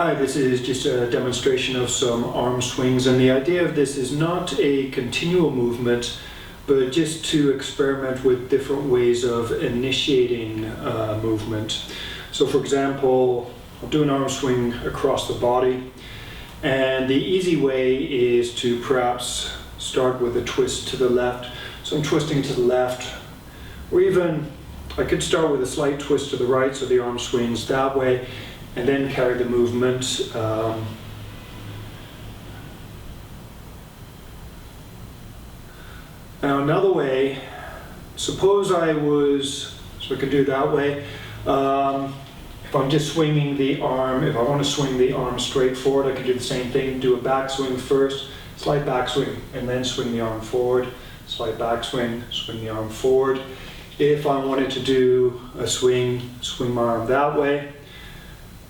Hi, this is just a demonstration of some arm swings, and the idea of this is not a continual movement, but just to experiment with different ways of initiating movement. So for example, I'll do an arm swing across the body, and the easy way is to perhaps start with a twist to the left. So I'm twisting to the left, or even I could start with a slight twist to the right so the arm swings that way, and then carry the movement. Now another way, suppose I could do it that way. If I'm just swinging the arm, if I want to swing the arm straight forward, I could do the same thing, do a back swing first, slight back swing, and then swing the arm forward, slight back swing, swing the arm forward. If I wanted to do a swing my arm that way,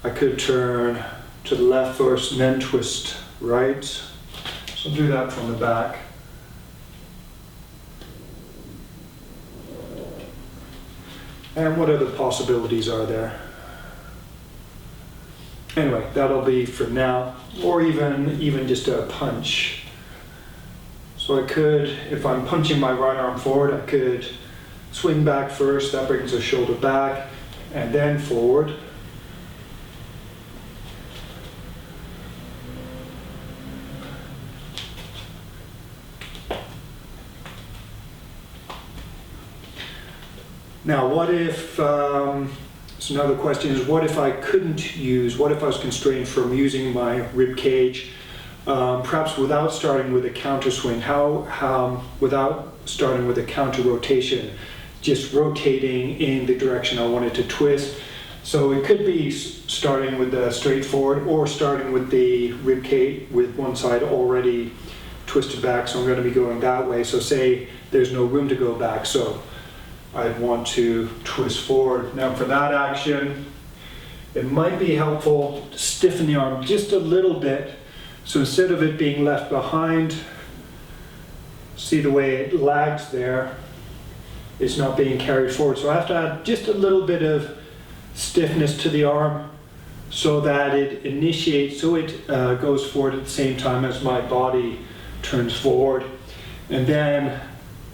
I could turn to the left first and then twist right. So I'll do that from the back. And what other possibilities are there? Anyway, that'll be for now, or even just a punch. So I could, if I'm punching my right arm forward, I could swing back first, that brings the shoulder back, and then forward. Now, what if, so another question is, what if I was constrained from using my rib cage, perhaps without starting with a counter swing, without starting with a counter rotation, just rotating in the direction I wanted to twist. So it could be starting with the straight forward, or starting with the rib cage with one side already twisted back, so I'm going to be going that way. So say there's no room to go back, so I'd want to twist forward. Now for that action, it might be helpful to stiffen the arm just a little bit. So instead of it being left behind, see the way it lags there, it's not being carried forward. So I have to add just a little bit of stiffness to the arm so that it initiates, so it goes forward at the same time as my body turns forward. And then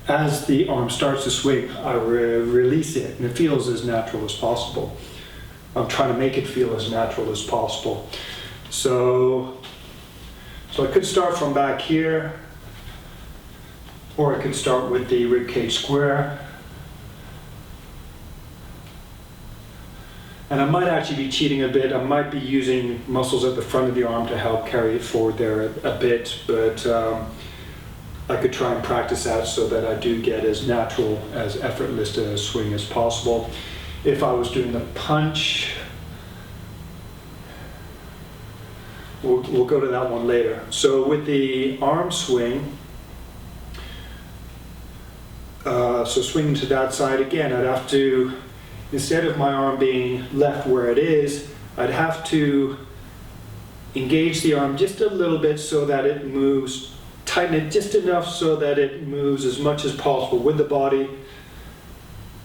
as the arm starts to swing, I release it, and it feels as natural as possible. I'm trying to make it feel as natural as possible. So I could start from back here, or I could start with the ribcage square. And I might actually be cheating a bit. I might be using muscles at the front of the arm to help carry it forward there a bit, but I could try and practice that so that I do get as natural, as effortless a swing as possible. If I was doing the punch, we'll go to that one later. So with the arm swing, so swinging to that side again, I'd have to, instead of my arm being left where it is, I'd have to engage the arm just a little bit so that it moves, tighten it just enough so that it moves as much as possible with the body,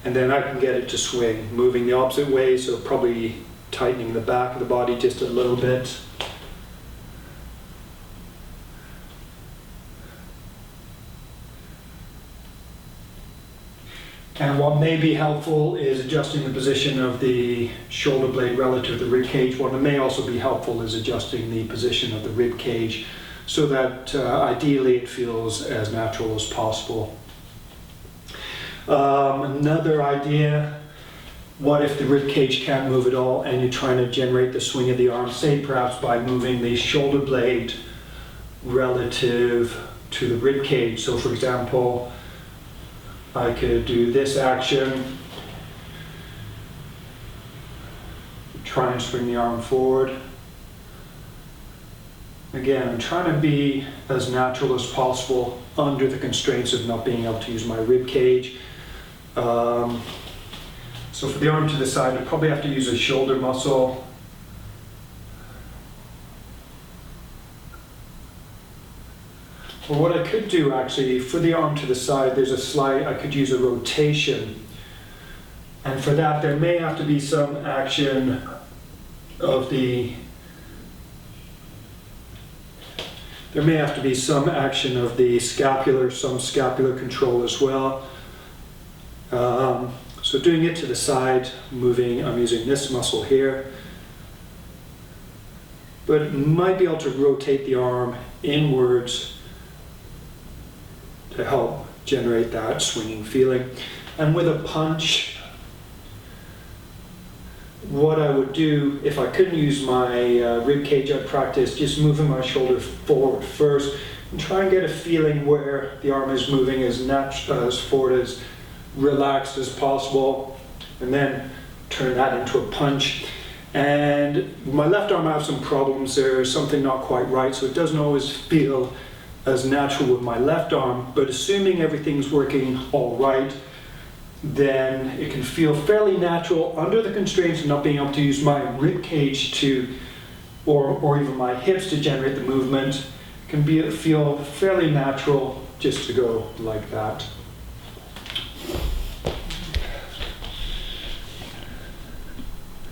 and then I can get it to swing, moving the opposite way, so probably tightening the back of the body just a little bit. And what may be helpful is adjusting the position of the shoulder blade relative to the rib cage. What may also be helpful is adjusting the position of the rib cage so that ideally it feels as natural as possible. Another idea, what if the rib cage can't move at all and you're trying to generate the swing of the arm, say perhaps by moving the shoulder blade relative to the rib cage. So for example, I could do this action, try and swing the arm forward. Again, I'm trying to be as natural as possible under the constraints of not being able to use my rib cage. So for the arm to the side, I probably have to use a shoulder muscle. Or what I could do actually, for the arm to the side, there's a slide, I could use a rotation. And for that, there may have to be some action of the There may have to be some action of the scapular, some scapular control as well. So doing it to the side, moving, I'm using this muscle here. But might be able to rotate the arm inwards to help generate that swinging feeling. And with a punch, what I would do if I couldn't use my rib cage, I'd practice just moving my shoulder forward first and try and get a feeling where the arm is moving as forward, as relaxed as possible, and then turn that into a punch. And with my left arm, I have some problems. There's something not quite right, so it doesn't always feel as natural with my left arm, but assuming everything's working all right, then it can feel fairly natural under the constraints of not being able to use my rib cage to, or even my hips to generate the movement. It can feel fairly natural just to go like that.